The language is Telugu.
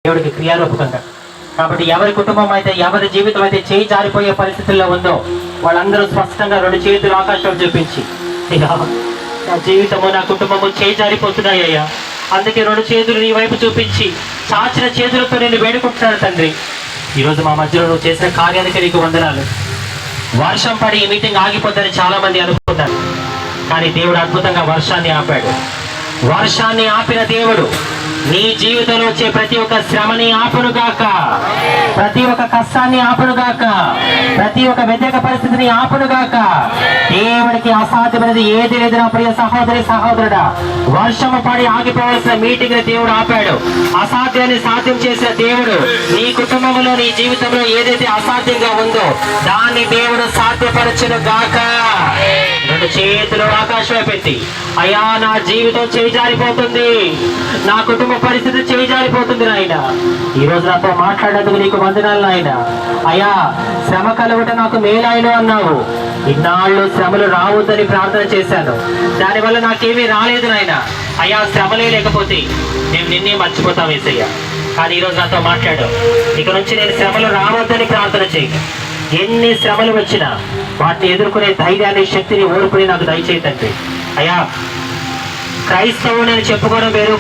దేవుడికి క్రియారూపకంగా. కాబట్టి ఎవరి కుటుంబం అయితే, ఎవరి జీవితం అయితే చేయి జారిపోయే పరిస్థితుల్లో ఉందో వాళ్ళందరూ స్పష్టంగా రెండు చేతులు ఆకాశం చూపించి, అయ్యా నా జీవితము నా కుటుంబము చేయి జారిపోతున్నాయ్యా, అందుకే రెండు చేతులు నీ వైపు చూపించి చాచిన చేతులతో నేను వేడుకుంటున్నాను తండ్రి. ఈరోజు మా మధ్యలో నువ్వు చేసిన కార్యానికి నీకు వందనాలు. వర్షం పడి ఈ మీటింగ్ ఆగిపోద్దని చాలా మంది అనుకున్నారు, కానీ దేవుడు అద్భుతంగా వర్షాన్ని ఆపాడు. వర్షాన్ని ఆపిన దేవుడు నీ జీవితంలో వచ్చే ప్రతి ఒక్క శ్రమని ఆపునుగాక, ప్రతి ఒక్క కష్టాన్ని ఆపునుగాక, ప్రతి ఒక్క వ్యతిరేక పరిస్థితిని ఆపునుగాక. దేవుడికి అసాధ్యమైనది ఏది లేదు నా ప్రియ సహోదరి సహోదరుడా. వర్షము పడి ఆగిపోవాల్సిన మీటింగ్ దేవుడు ఆపాడు. అసాధ్యాన్ని సాధ్యం చేసిన దేవుడు నీ కుటుంబంలో నీ జీవితంలో ఏదైతే అసాధ్యంగా ఉందో దాన్ని దేవుడు సాధ్యపరచును గాక. రెండు చేతులు ఆకాశమే పెట్టి, అయ్యా నా జీవితం చేజారిపోతుంది, నా కుటుంబ పరిస్థితి చేజారిపోతుంది నాయన, ఈ రోజు నాతో మాట్లాడేందుకు నీకు వందనాలు నాయన. అయ్యా శ్రమ కలుగుట నాకు మేలాయను అన్నావు. ఇన్నాళ్ళు శ్రమలు రావద్దని ప్రార్థన చేశాను, దానివల్ల నాకేమీ రాలేదు నాయన. అయ్యా శ్రమలే లేకపోతే నేను నిన్నే మర్చిపోతాం యేసయ్యా. కానీ ఈరోజు నాతో మాట్లాడు, ఇక నుంచి నేను శ్రమలు రావద్దని ప్రార్థన చేయి. ఎన్ని శ్రమలు వచ్చినా వాటిని ఎదుర్కొనే ధైర్యాన్ని, శక్తిని, ఓర్పుని నాకు దయచేయి తండ్రి. అయ్యా క్రైస్తవుని నేను చెప్పుకోవడం వేరు,